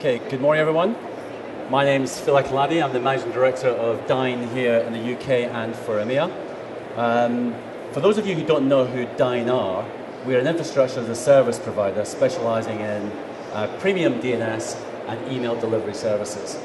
Okay, good morning everyone. My name is Akilade. I'm the Managing Director of Dine here in the UK and for EMEA. For those of you who don't know who Dine are, we're an infrastructure as a service provider specializing in premium DNS and email delivery services.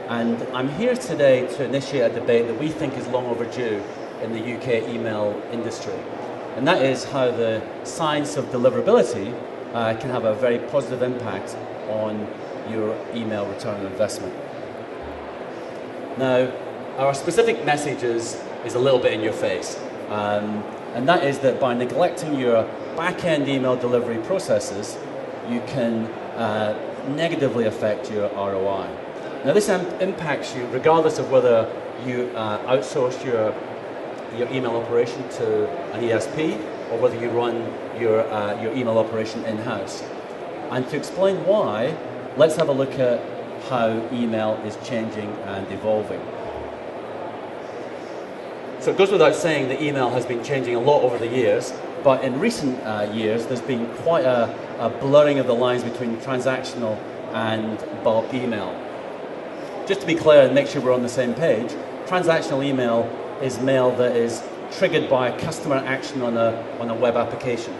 And I'm here today to initiate a debate that we think is long overdue in the UK email industry. And that is how the science of deliverability can have a very positive impact on your email return on investment. Now, our specific message is a little bit in your face. And that is that by neglecting your back-end email delivery processes, you can negatively affect your ROI. Now, this impacts you regardless of whether you outsource your email operation to an ESP or whether you run your email operation in-house. And to explain why, let's have a look at how email is changing and evolving. So it goes without saying that email has been changing a lot over the years, but in recent years there's been quite a blurring of the lines between transactional and bulk email. Just to be clear and make sure we're on the same page, transactional email is mail that is triggered by a customer action on a web application.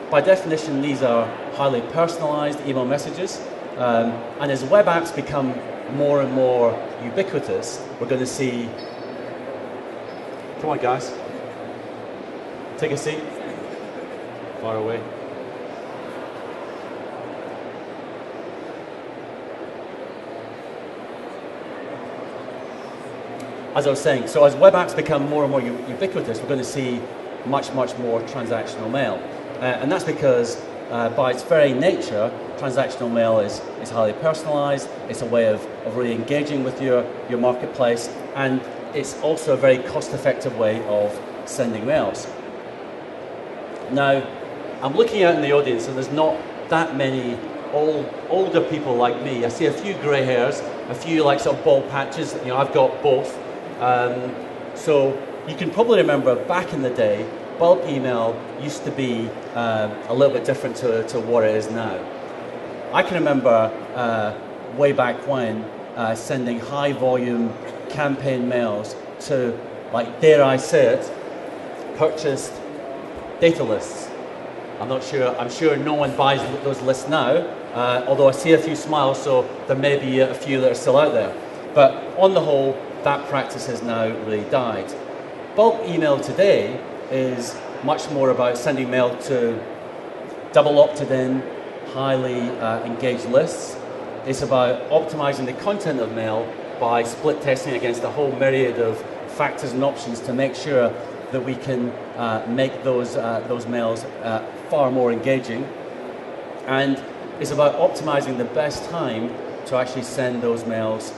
By definition, these are highly personalized email messages, and as web apps become more and more ubiquitous, we're going to see... Come on, guys. Take a seat. Far away. As I was saying, so as web apps become more and more ubiquitous, we're going to see much more transactional mail. And that's because by its very nature, transactional mail is highly personalized, it's a way of really engaging with your marketplace, and it's also a very cost-effective way of sending mails. Now, I'm looking out in the audience and there's not that many older people like me. I see a few grey hairs, a few like sort of bald patches. You know, I've got both. So you can probably remember back in the day, bulk email used to be a little bit different to what it is now. I can remember way back when sending high volume campaign mails to, like, dare I say it, purchased data lists. I'm sure no one buys those lists now, although I see a few smiles, so there may be a few that are still out there. But on the whole, that practice has now really died. Bulk email today is much more about sending mail to double opted in, highly engaged lists. It's about optimizing the content of mail by split testing against a whole myriad of factors and options to make sure that we can make those mails far more engaging. And it's about optimizing the best time to actually send those mails.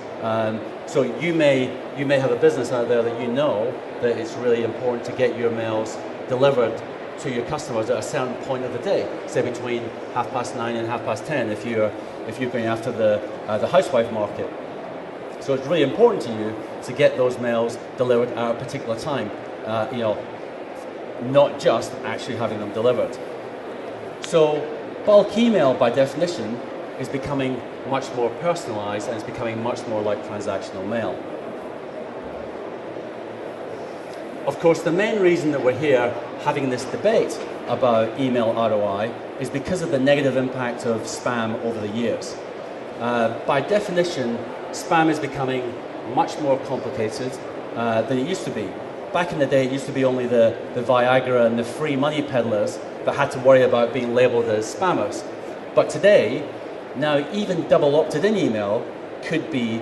So you may have a business out there that you know that it's really important to get your mails delivered to your customers at a certain point of the day, say between 9:30 and 10:30 if you're going after the housewife market. So it's really important to you to get those mails delivered at a particular time, not just actually having them delivered. So bulk email, by definition, is becoming much more personalized and it's becoming much more like transactional mail. Of course, the main reason that we're here having this debate about email ROI is because of the negative impact of spam over the years. By definition, spam is becoming much more complicated than it used to be. Back in the day, it used to be only the Viagra and the free money peddlers that had to worry about being labeled as spammers. But today, now even double opted in email could be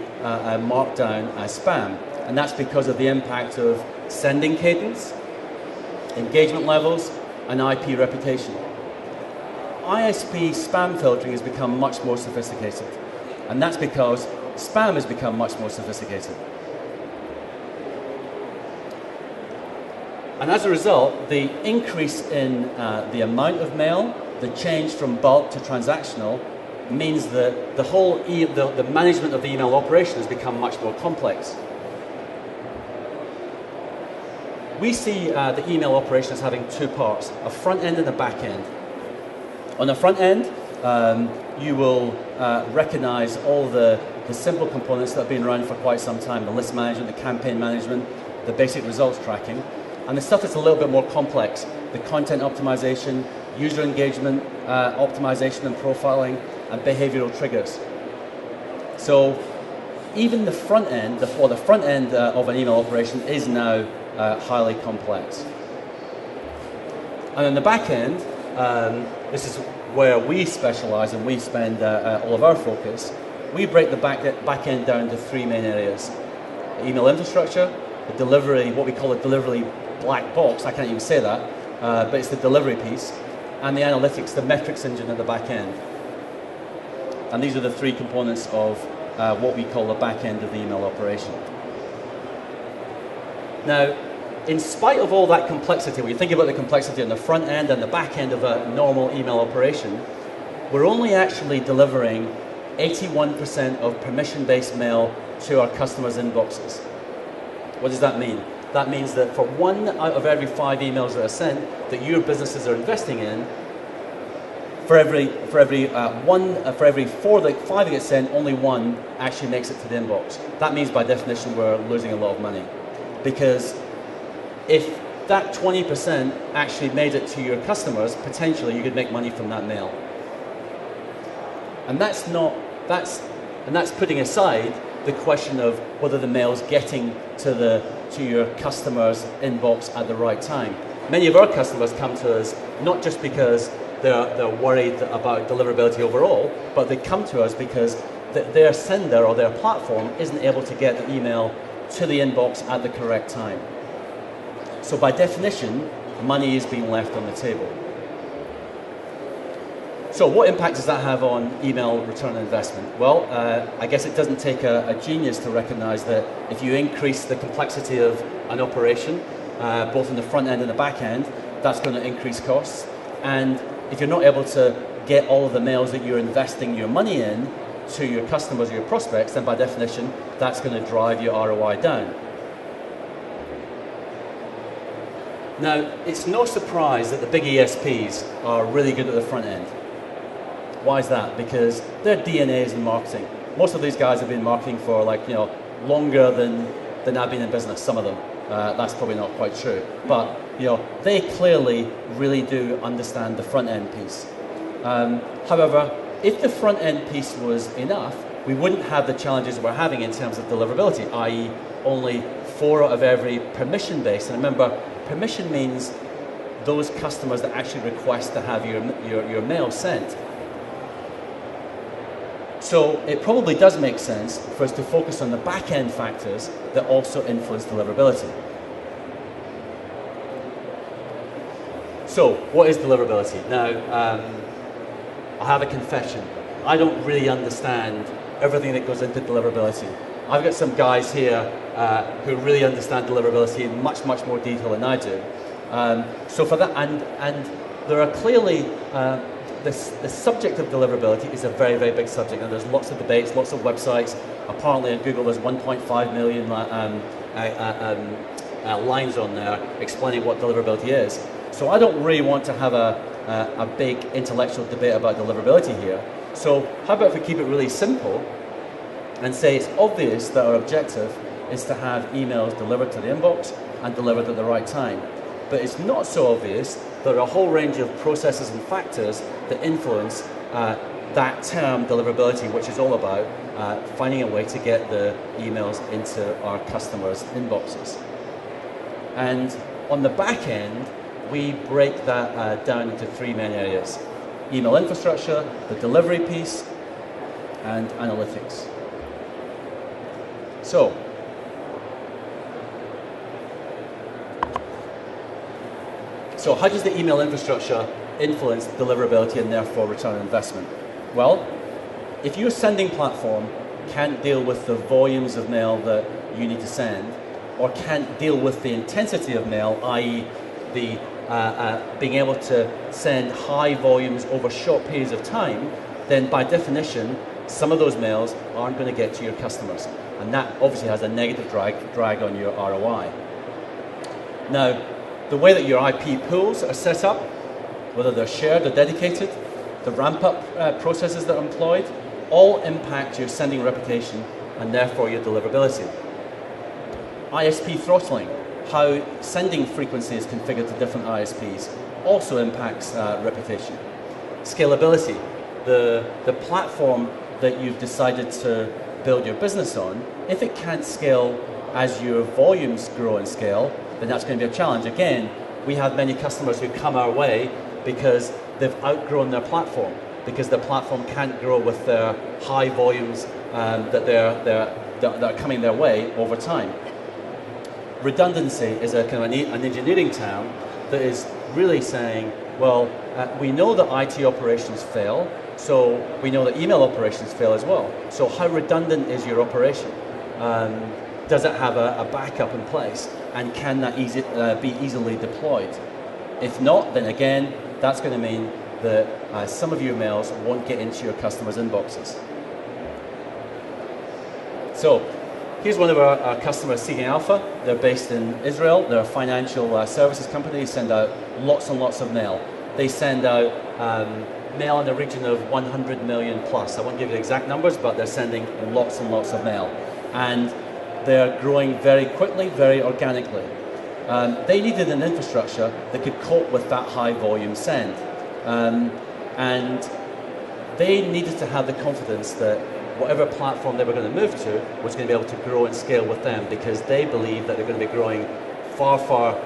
marked down as spam. And that's because of the impact of sending cadence, engagement levels, and IP reputation. ISP spam filtering has become much more sophisticated. And that's because spam has become much more sophisticated. And as a result, the increase in the amount of mail, the change from bulk to transactional, means that the whole the management of the email operation has become much more complex. We see the email operation as having two parts, a front end and a back end. On the front end, you will recognize all the simple components that have been around for quite some time, the list management, the campaign management, the basic results tracking, and the stuff that's a little bit more complex, the content optimization, user engagement, optimization and profiling, and behavioral triggers. So even the front end, the front end of an email operation is now highly complex. And in the back end, this is where we specialize and we spend all of our focus. We break the back end down to three main areas: email infrastructure, the delivery, what we call a delivery black box, I can't even say that, but it's the delivery piece, and the analytics, the metrics engine at the back end. And these are the three components of what we call the back end of the email operation. Now, in spite of all that complexity, when you think about the complexity on the front end and the back end of a normal email operation, we're only actually delivering 81% of permission-based mail to our customers' inboxes. What does that mean? That means that for 1 out of every 5 emails that are sent that your businesses are investing in, for every 4 that 5 that get sent, only 1 actually makes it to the inbox. That means by definition we're losing a lot of money, because if that 20% actually made it to your customers, potentially you could make money from that mail. And that's putting aside the question of whether the mail's getting to your customer's inbox at the right time. Many of our customers come to us not just because they're worried about deliverability overall, but they come to us because their sender or their platform isn't able to get the email to the inbox at the correct time. So by definition, money is being left on the table. So what impact does that have on email return on investment? Well, I guess it doesn't take a genius to recognize that if you increase the complexity of an operation, both in the front end and the back end, that's going to increase costs. And if you're not able to get all of the mails that you're investing your money in to your customers or your prospects, then by definition, that's going to drive your ROI down. Now, it's no surprise that the big ESPs are really good at the front end. Why is that? Because their DNA is in marketing. Most of these guys have been marketing for longer than I've been in business, some of them. That's probably not quite true. But they clearly really do understand the front end piece. However, if the front end piece was enough, we wouldn't have the challenges that we're having in terms of deliverability, i.e. only 4 out of every permission-based. And remember, permission means those customers that actually request to have your mail sent. So it probably does make sense for us to focus on the back-end factors that also influence deliverability. So what is deliverability? Now, I have a confession. I don't really understand everything that goes into deliverability. I've got some guys here who really understand deliverability in much, much more detail than I do. So for that, and there are clearly, the subject of deliverability is a very, very big subject, and there's lots of debates, lots of websites. Apparently on Google there's 1.5 million lines on there explaining what deliverability is. So I don't really want to have a big intellectual debate about deliverability here. So how about if we keep it really simple and say it's obvious that our objective is to have emails delivered to the inbox and delivered at the right time. But it's not so obvious that there are a whole range of processes and factors that influence that term deliverability, which is all about finding a way to get the emails into our customers' inboxes. And on the back end, we break that down into 3 main areas: email infrastructure, the delivery piece, and analytics. So how does the email infrastructure influence deliverability and therefore return on investment? Well, if your sending platform can't deal with the volumes of mail that you need to send, or can't deal with the intensity of mail, i.e. the being able to send high volumes over short periods of time, then by definition, some of those mails aren't going to get to your customers. And that obviously has a negative drag on your ROI. Now, the way that your IP pools are set up, whether they're shared or dedicated, the ramp-up processes that are employed, all impact your sending reputation and therefore your deliverability. ISP throttling, how sending frequency is configured to different ISPs, also impacts reputation. Scalability, the platform that you've decided to build your business on, if it can't scale as your volumes grow and scale, then that's going to be a challenge. Again, we have many customers who come our way because they've outgrown their platform, because their platform can't grow with their high volumes that are coming their way over time. Redundancy is a kind of an engineering term that is really saying, well, we know that IT operations fail, so we know that email operations fail as well. So how redundant is your operation? Does it have a backup in place? And can that be easily deployed? If not, then again, that's going to mean that some of your emails won't get into your customers' inboxes. So here's one of our customers, Seeking Alpha. They're based in Israel. They're a financial services company. They send out lots and lots of mail. They send out mail in the region of 100 million plus. I won't give you the exact numbers, but they're sending lots and lots of mail. And they're growing very quickly, very organically. They needed an infrastructure that could cope with that high volume send. And they needed to have the confidence that whatever platform they were going to move to was going to be able to grow and scale with them, because they believe that they're going to be growing far,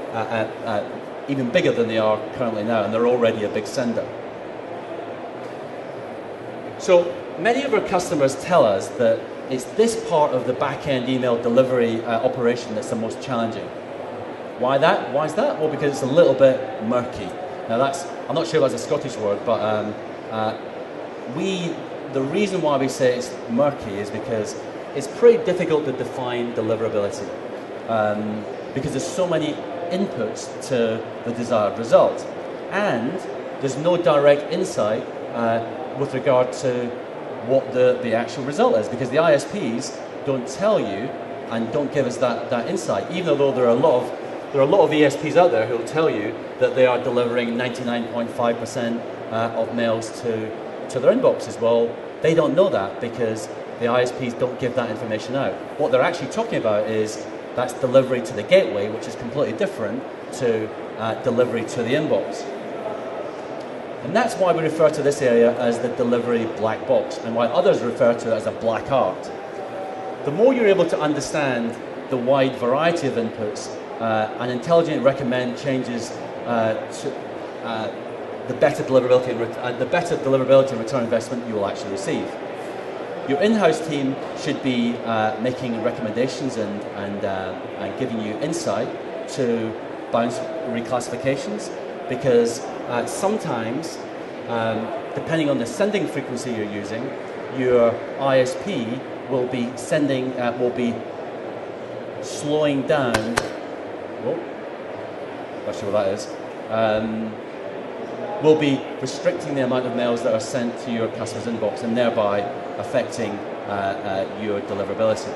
even bigger than they are currently now, and they're already a big sender. So many of our customers tell us that it's this part of the back-end email delivery operation that's the most challenging. Why that? Why is that? Well, because it's a little bit murky. Now I'm not sure if that's a Scottish word, but the reason why we say it's murky is because it's pretty difficult to define deliverability, because there's so many inputs to the desired result, and there's no direct insight with regard to what the actual result is, because the ISPs don't tell you and don't give us that insight, even though there are a lot of ESPs out there who will tell you that they are delivering 99.5% of mails to their inboxes. Well, they don't know that because the ISPs don't give that information out. What they're actually talking about is that's delivery to the gateway, which is completely different to delivery to the inbox. And that's why we refer to this area as the delivery black box, and why others refer to it as a black art. The more you're able to understand the wide variety of inputs and intelligently recommend changes the better deliverability and return investment you will actually receive. Your in-house team should be making recommendations and giving you insight to bounce reclassifications, because sometimes, depending on the sending frequency you're using, your ISP will be slowing down. Whoa, not sure what that is. Will be restricting the amount of mails that are sent to your customer's inbox, and thereby affecting your deliverability.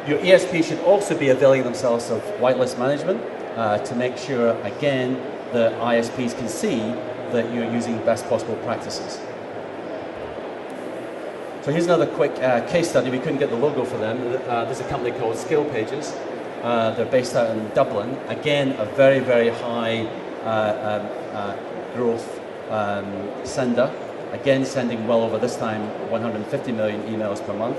Your ESP should also be availing themselves of whitelist management to make sure, again, that ISPs can see that you're using best possible practices. So here's another quick case study. We couldn't get the logo for them. There's a company called Skill Pages. They're based out in Dublin. Again, a very, very high growth sender. Again, sending well over this time 150 million emails per month.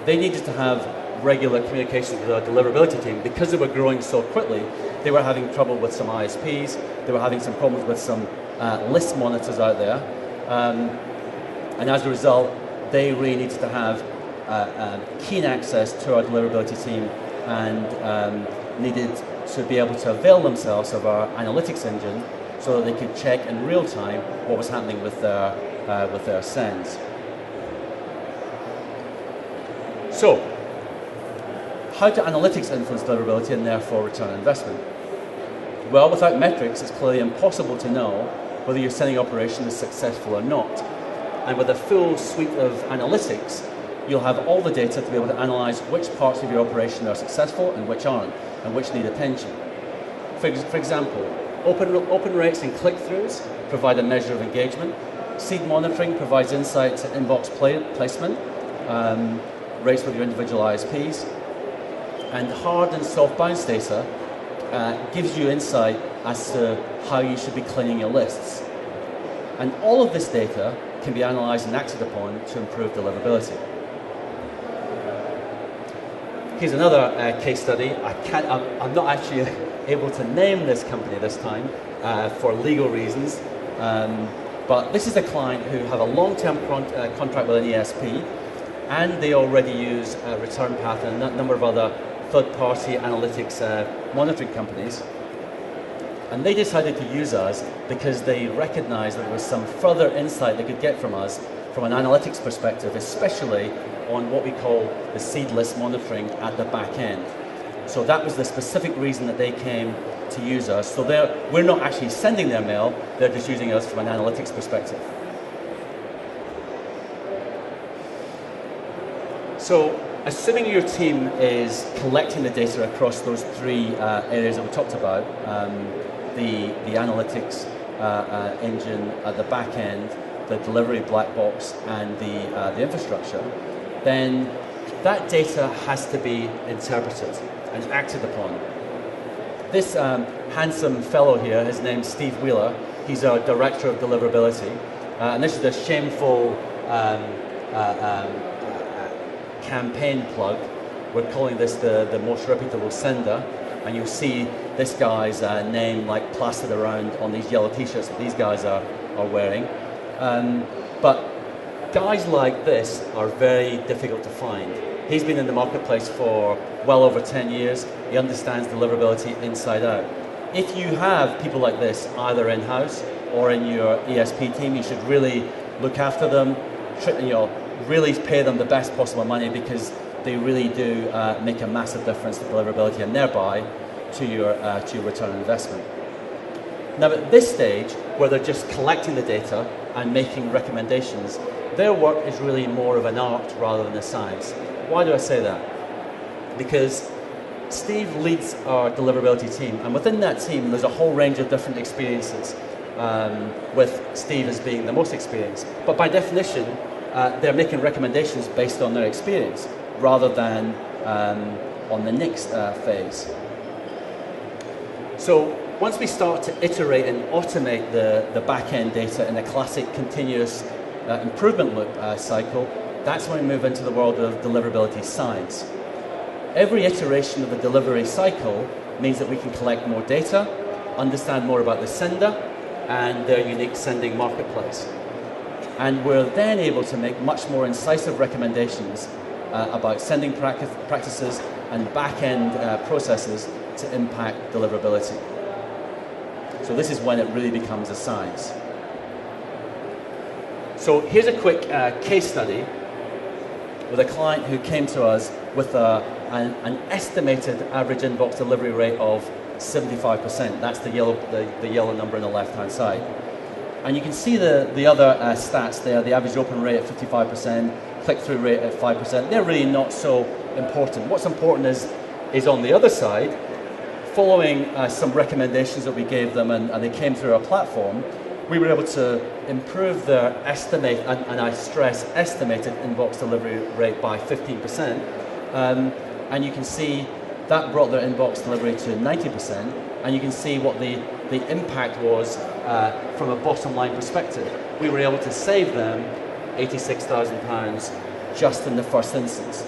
They needed to have regular communications with our deliverability team. Because they were growing so quickly, they were having trouble with some ISPs. They were having some problems with some list monitors out there. And as a result, they really needed to have keen access to our deliverability team, and needed to be able to avail themselves of our analytics engine so that they could check in real time what was happening with their sends. So, how do analytics influence deliverability and therefore return on investment? Well, without metrics, it's clearly impossible to know whether your sending operation is successful or not. And with a full suite of analytics, you'll have all the data to be able to analyze which parts of your operation are successful and which aren't, and which need attention. For example, Open rates and click-throughs provide a measure of engagement. Seed monitoring provides insight to inbox placement, rates with your individual ISPs. And hard and soft bounce data gives you insight as to how you should be cleaning your lists. And all of this data can be analyzed and acted upon to improve deliverability. Here's another case study. I'm not actually able to name this company this time for legal reasons, but this is a client who have a long-term contract with an ESP, and they already use Return Path and a number of other third-party analytics monitoring companies. And they decided to use us because they recognized that there was some further insight they could get from us from an analytics perspective, especially on what we call the seed list monitoring at the back end. So that was the specific reason that they came to use us. So we're not actually sending their mail, they're just using us from an analytics perspective. So assuming your team is collecting the data across those three areas that we talked about, the analytics engine at the back end, the delivery black box, and the infrastructure, then that data has to be interpreted and acted upon. This handsome fellow here, his name's Steve Wheeler, he's our Director of Deliverability, and this is a shameful campaign plug. We're calling this the most reputable sender, and you'll see this guy's name like plastered around on these yellow t-shirts that these guys are wearing. But guys like this are very difficult to find. He's been in the marketplace for well over 10 years. He understands deliverability inside out. If you have people like this either in-house or in your ESP team, you should really look after them, really pay them the best possible money, because they really do make a massive difference to deliverability and thereby to your return on investment. Now at this stage, where they're just collecting the data and making recommendations, their work is really more of an art rather than a science. Why do I say that? Because Steve leads our deliverability team, and within that team there's a whole range of different experiences, with Steve as being the most experienced. But by definition, they're making recommendations based on their experience rather than on the next phase. So once we start to iterate and automate the back-end data in a classic continuous improvement loop cycle, that's when we move into the world of deliverability science. Every iteration of the delivery cycle means that we can collect more data, understand more about the sender and their unique sending marketplace. And we're then able to make much more incisive recommendations about sending practices and back-end processes to impact deliverability. So this is when it really becomes a science. So here's a quick case study with a client who came to us with an estimated average inbox delivery rate of 75%. That's the yellow number on the left-hand side. And you can see the other stats there, the average open rate at 55%, click-through rate at 5%. They're really not so important. What's important is on the other side, following some recommendations that we gave them and they came through our platform, we were able to improve their estimate, and I stress estimated inbox delivery rate by 15%. And you can see that brought their inbox delivery to 90%, and you can see what the impact was from a bottom line perspective. We were able to save them £86,000 just in the first instance.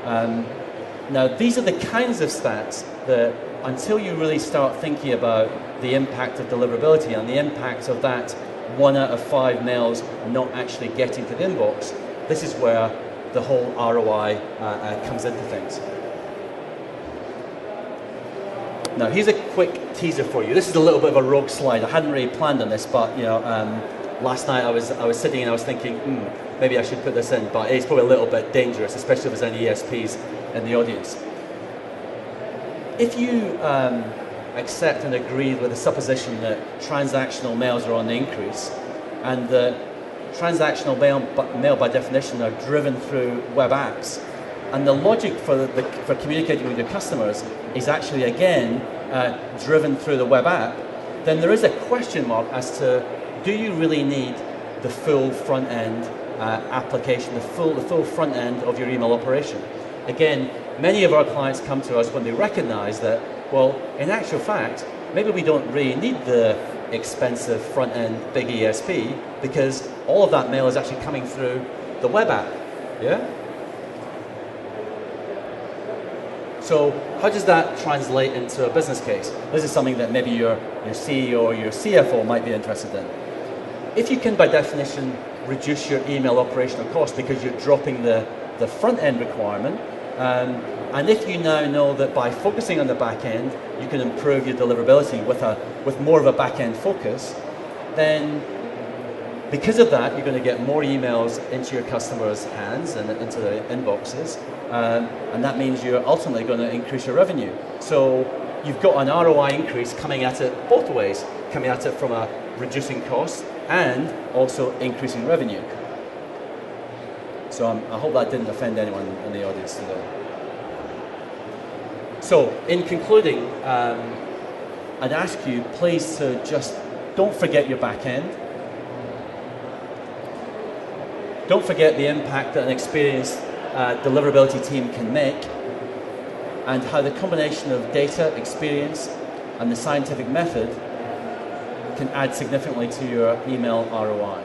Now, these are the kinds of stats that, until you really start thinking about the impact of deliverability and the impact of that 1 out of 5 mails not actually getting to the inbox, this is where the whole ROI comes into things. Now, here's a quick teaser for you. This is a little bit of a rogue slide. I hadn't really planned on this, but last night I was sitting and I was thinking, maybe I should put this in, but it's probably a little bit dangerous, especially if there's any ESPs in the audience. If you accept and agree with the supposition that transactional mails are on the increase, and the transactional mail by definition are driven through web apps, and the logic for communicating with your customers is actually, again, driven through the web app, then there is a question mark as to, do you really need the full front end application, the full front end of your email operation? Again, many of our clients come to us when they recognize that, well, in actual fact, maybe we don't really need the expensive front end big ESP, because all of that mail is actually coming through the web app. Yeah? So how does that translate into a business case? This is something that maybe your CEO or your CFO might be interested in. If you can, by definition, reduce your email operational cost because you're dropping the front end requirement, and if you now know that by focusing on the back end, you can improve your deliverability with more of a back end focus, then because of that, you're going to get more emails into your customers' hands and into their inboxes, and that means you're ultimately going to increase your revenue. So you've got an ROI increase coming at it both ways, coming at it from a reducing costs and also increasing revenue. So I hope that didn't offend anyone in the audience today. So in concluding, I'd ask you please to just don't forget your back end. Don't forget the impact that an experienced deliverability team can make, and how the combination of data, experience, and the scientific method can add significantly to your email ROI.